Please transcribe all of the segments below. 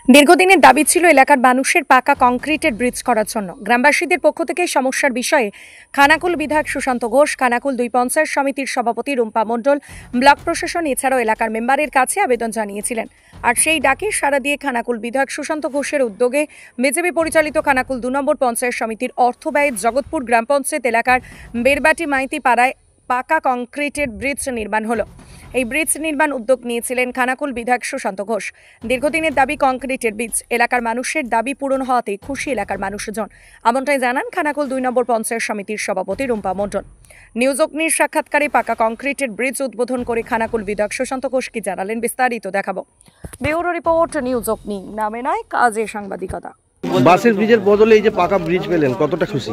দীর্ঘদিনের দাবি ছিল এলাকার মানুষের পাকা কংক্রিটের ব্রিজ করার জন্য। গ্রামবাসীদের পক্ষ থেকে সমস্যার বিষয়ে খানাকুল বিধায়ক সুশান্ত ঘোষ, খানাকুল ২ পঞ্চায়েত সমিতির সভাপতি রুম্পা মণ্ডল, ব্লক প্রশাসন এছাড়াও এলাকার মেম্বারের কাছে আবেদন জানিয়েছিলেন। আর সেই ডাকে সাড়া দিয়ে খানাকুল বিধায়ক সুশান্ত ঘোষের উদ্যোগে বিজেপি পরিচালিত খানাকুল ২ নম্বর পঞ্চায়েত সমিতির অর্থ ব্যয়ে জগৎপুর গ্রাম পঞ্চায়েত এলাকার বেরবাটি মাইতি পাড়ায় পাকা কংক্রিটের ব্রিজ নির্মাণ হলো। এই ব্রিজ নির্মাণ উদ্যোগ নিয়েছিলেন খানাকুল বিধায়ক সুশান্ত ঘোষ। দীর্ঘদিনের দাবি কংক্রিটের ব্রিজ, এলাকার মানুষের দাবি পূরণ হওয়াতে খুশি এলাকার মানুষজন, এমনটাই জানান খানাকুল ২ নম্বর পঞ্চায়েত সমিতির সভাপতি রুম্পা মণ্ডল। নিউজ অগ্নির সাক্ষাৎকারে পাকা কংক্রিটের ব্রিজ উদ্বোধন করে খানাকুল বিধায়ক সুশান্ত ঘোষ কি জানালেন বিস্তারিত দেখাবো। ব্যুরো রিপোর্ট, নিউজ অগ্নি, নামে নয় কাজে সাংবাদিকতা। বাসের ব্রিজের বদলে এই যে পাকা ব্রিজ পেলেন, কতটা খুশি?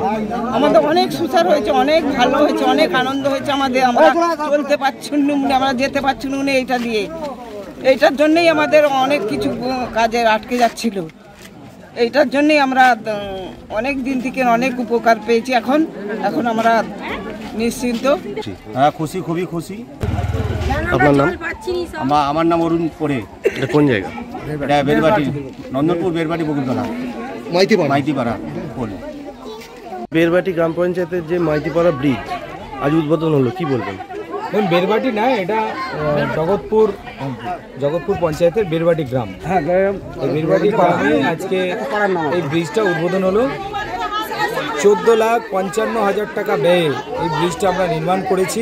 আমাদের অনেক সুসার হয়েছে, অনেক ভালো হয়েছে, অনেক আনন্দ হয়েছে আমাদের। আমরা চলতে পারছি না, আমরা যেতে পারছি না এইটা দিয়ে। এইটার জন্যই আমাদের অনেক কিছু কাজের আটকে যাচ্ছিল। এইটার জন্যই আমরা অনেক দিন থেকে অনেক উপকার পেয়েছি। এখন আমরা নিশ্চিন্ত। হ্যাঁ, খুশি, খুবই খুশি। আপনার নাম? আমার নাম অরুণ পরে। এটা কোন জায়গা? এটা বেরবাটি, নন্দনপুর বেরবাটি বকুলতলা মাইতিপাড়া। বেরবাটি গ্রাম পঞ্চায়েতের যে মাইতিপাড়া ব্রিজ আজ উদ্বোধন হলো, কি বলবেন? বেরবাটি না, এটা জগৎপুর পঞ্চায়েতের বেরবাটি গ্রাম। বেরবাটি গ্রামে আজকে এই ব্রিজটা উদ্বোধন হলো। 14,55,000 টাকা ব্যয়ে এই ব্রিজটা আমরা নির্মাণ করেছি।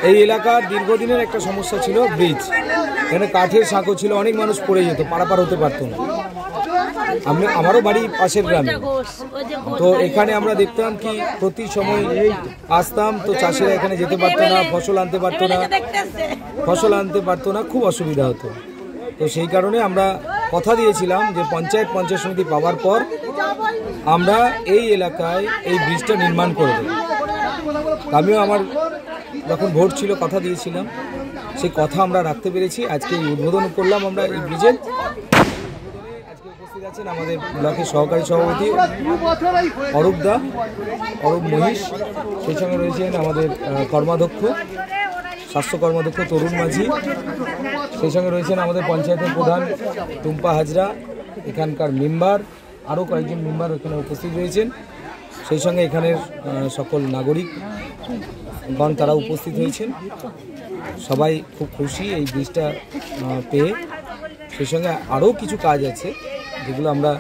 এই এলাকার দীর্ঘদিনের একটা সমস্যা ছিল ব্রিজ, এখানে কাঠের সাঁকো ছিল, অনেক মানুষ পড়ে যেত, পারাপার হতে পারতো না। আমারও বাড়ি পাশের গ্রামে, তো এখানে আমরা দেখতাম কি প্রতি সময় আসতাম তো চাষিরা এখানে যেতে পারতো না, ফসল আনতে পারতো না, খুব অসুবিধা হতো। তো সেই কারণে আমরা কথা দিয়েছিলাম যে পঞ্চায়েত সমিতি পাওয়ার পর আমরা এই এলাকায় এই ব্রিজটা নির্মাণ করব। আমিও আমার যখন ভোট ছিল কথা দিয়েছিলাম, সেই কথা আমরা রাখতে পেরেছি। আজকে উদ্বোধন করলাম আমরা এই ব্রিজের। আজকে উপস্থিত আছেন আমাদের ব্লকের সহকারী সভাপতি অরূপ মহিষ, সেই সঙ্গে রয়েছেন আমাদের স্বাস্থ্য কর্মাধ্যক্ষ তরুণ মাঝি, সেই সঙ্গে রয়েছেন আমাদের পঞ্চায়েতের প্রধান টুম্পা হাজরা, এখানকার মেম্বার, আরও কয়েকজন মেম্বার এখানে উপস্থিত রয়েছেন। সেই সঙ্গে এখানের সকল নাগরিকগণ তারা উপস্থিত হয়েছেন। সবাই খুব খুশি এই ব্রিজটা পেয়ে। সেই সঙ্গে আরও কিছু কাজ আছে যেগুলো আমরা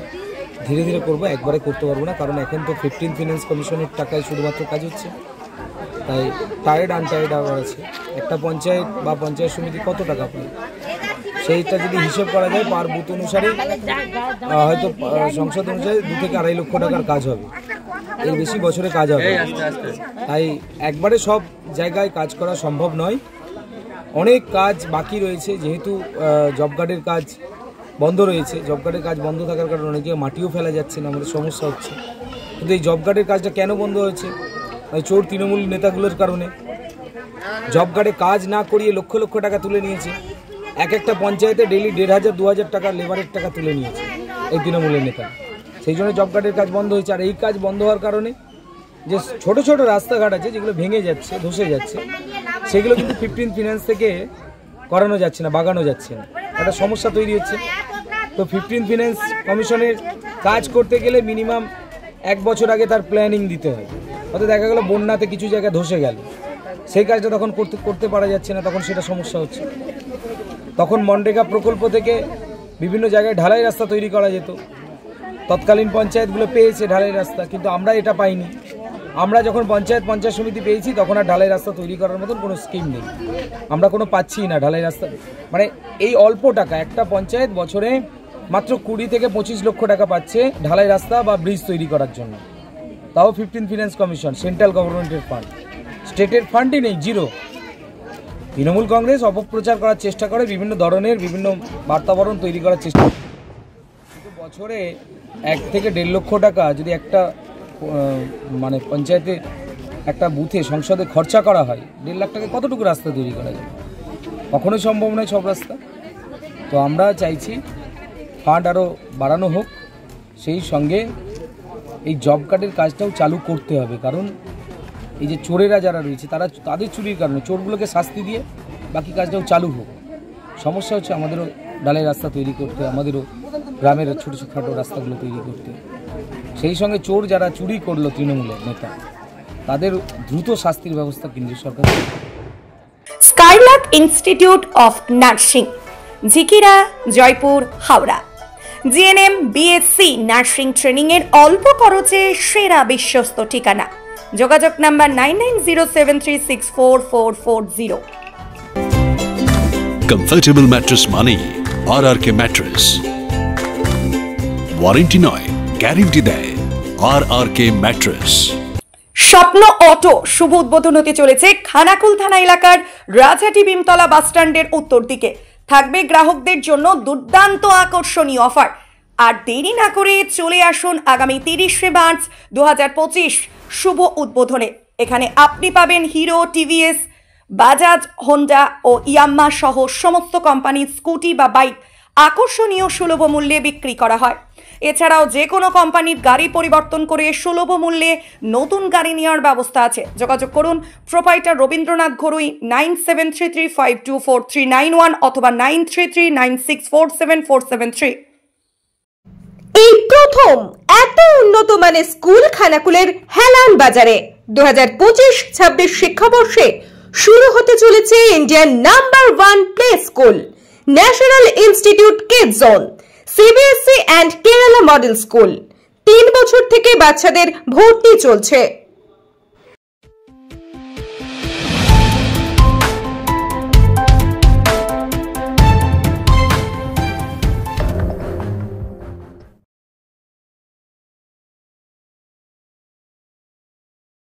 ধীরে ধীরে করব, একবারে করতে পারবো না, কারণ এখন তো 15 ফিনান্স কমিশনের টাকায় শুধুমাত্র কাজ হচ্ছে। তাই টায়ার্ড আনটায়ার্ড আবার আছে। একটা পঞ্চায়েত বা পঞ্চায়েত সমিতি কত টাকা পায়, সেইটা যদি হিসেব করা যায় পার বুথ অনুসারে হয়তো সংসদ অনুযায়ী 2 থেকে 2.5 লক্ষ টাকার কাজ হবে, এর বেশি বছরে কাজ হবে। তাই একবারে সব জায়গায় কাজ করা সম্ভব নয়, অনেক কাজ বাকি রয়েছে। যেহেতু জব কার্ডের কাজ বন্ধ রয়েছে, জব কার্ডের কাজ বন্ধ থাকার কারণে অনেকে মাটিও ফেলা যাচ্ছে না, আমাদের সমস্যা হচ্ছে। কিন্তু এই জব কার্ডের কাজটা কেন বন্ধ হয়েছে? চোর তৃণমূল নেতাগুলোর কারণে। জব কার্ডে কাজ না করিয়ে লক্ষ লক্ষ টাকা তুলে নিয়েছে। একটা পঞ্চায়েতে ডেইলি 1,500-2,000 টাকা লেবারের টাকা তুলে নিয়েছে এই তৃণমূলের নেতা। সেই জন্য জব কার্ডের কাজ বন্ধ হয়েছে। আর এই কাজ বন্ধ হওয়ার কারণে যে ছোট ছোট রাস্তাঘাট আছে যেগুলো ভেঙে যাচ্ছে, ধসে যাচ্ছে, সেগুলো কিন্তু 15 ফিনান্স থেকে করানো যাচ্ছে না, বাগানো যাচ্ছে না, একটা সমস্যা তৈরি হচ্ছে। তো 15 ফিনান্স কমিশনের কাজ করতে গেলে মিনিমাম 1 বছর আগে তার প্ল্যানিং দিতে হয়। হয়তো দেখা গেল বন্যাতে কিছু জায়গায় ধসে গেল, সেই কাজটা তখন করতে পারা যাচ্ছে না, তখন সেটা সমস্যা হচ্ছে। তখন মনরেগা প্রকল্প থেকে বিভিন্ন জায়গায় ঢালাই রাস্তা তৈরি করা যেত, তৎকালীন পঞ্চায়েতগুলো পেয়েছে ঢালাই রাস্তা, কিন্তু আমরা এটা পাইনি। আমরা যখন পঞ্চায়েত সমিতি পেয়েছি তখন আর ঢালাই রাস্তা তৈরি করার মতন কোনো স্কিম নেই, আমরা কোনো পাচ্ছি না ঢালাই রাস্তা। মানে এই অল্প টাকা, একটা পঞ্চায়েত বছরে মাত্র 20 থেকে 25 লক্ষ টাকা পাচ্ছে ঢালাই রাস্তা বা ব্রিজ তৈরি করার জন্য, তাও 15 ফিনান্স কমিশন, সেন্ট্রাল গভর্নমেন্টের ফান্ড, স্টেটের ফান্ডই নেই, জিরো। তৃণমূল কংগ্রেস অপপ্রচার করার চেষ্টা করে, বিভিন্ন ধরনের বিভিন্ন বার্তাবরণ তৈরি করার চেষ্টা করে। কিন্তু বছরে 1 থেকে 1.5 লক্ষ টাকা যদি একটা মানে পঞ্চায়েতে একটা বুথে সংসদে খরচা করা হয়, 1.5 লাখ টাকা কতটুকু রাস্তা তৈরি করা যায়? কখনোই সম্ভব নয় সব রাস্তা। তো আমরা চাইছি ফান্ড আরও বাড়ানো হোক, সেই সঙ্গে এই জব কার্ডের কাজটাও চালু করতে হবে। কারণ এই যে চোরেরা যারা রয়েছে তাদের চুরির কারণে চোরগুলোকে শাস্তি দিয়ে বাকি কাজটাও চালু হোক। সমস্যা হচ্ছে আমাদেরও ডালের রাস্তা তৈরি করতে, আমাদেরও গ্রামের ছোটো রাস্তাগুলো তৈরি করতে। সেই সঙ্গে চোর যারা চুরি করলো তৃণমূলের নেতা, তাদের দ্রুত শাস্তির ব্যবস্থা কেন্দ্রীয় সরকার। Skylark Institute of Nursing, Jhikira, Joypur, Howrah. GNM, BSc nursing training এর অল্প খরচে সেরা বিশ্বস্ত ঠিকানা। যোগাযোগ নাম্বার 9907364440। কমফর্টেবল ম্যাট্রেস মানেই RRK ম্যাট্রেস। ওয়ারেন্টি নয়, গ্যারেন্টি দেয় RRK ম্যাট্রেস। স্বপ্ন অটো শুভ উদ্বোধন হতে চলেছে খানাকুল থানা এলাকার রাজহাটি ভীমতলা বাসস্ট্যান্ডের উত্তর দিকে। থাকবে গ্রাহকদের জন্য দুর্দান্ত আকর্ষণীয় অফার। আর দেরি না করে চলে আসুন আগামী 30শে মার্চ 2025 শুভ উদ্বোধনে। এখানে আপনি পাবেন হিরো, টিভিএস, বাজাজ, হোন্ডা ও ইয়াম্মা সহ সমস্ত কোম্পানির স্কুটি বা বাইক আকর্ষণীয় সুলভ মূল্যে বিক্রি করা হয়। এছাড়াও যে কোনো কোম্পানির গাড়ি পরিবর্তন করে সুলভ মূল্যে নতুন গাড়ি নেওয়ার ব্যবস্থা আছে। যোগাযোগ করুন প্রোপাইটার রবীন্দ্রনাথ ঘরুই 9733524391 অথবা 9339647473। এই প্রথম এত উন্নত মানের স্কুল খানাকুলের হেলান বাজারে 2025-26 শিক্ষাবর্ষে শুরু হতে চলেছে Indian number 1 play school, national institute kids zone, CBSE and Kerala model school. 3 বছর থেকে বাচ্চাদের ভর্তি চলছে।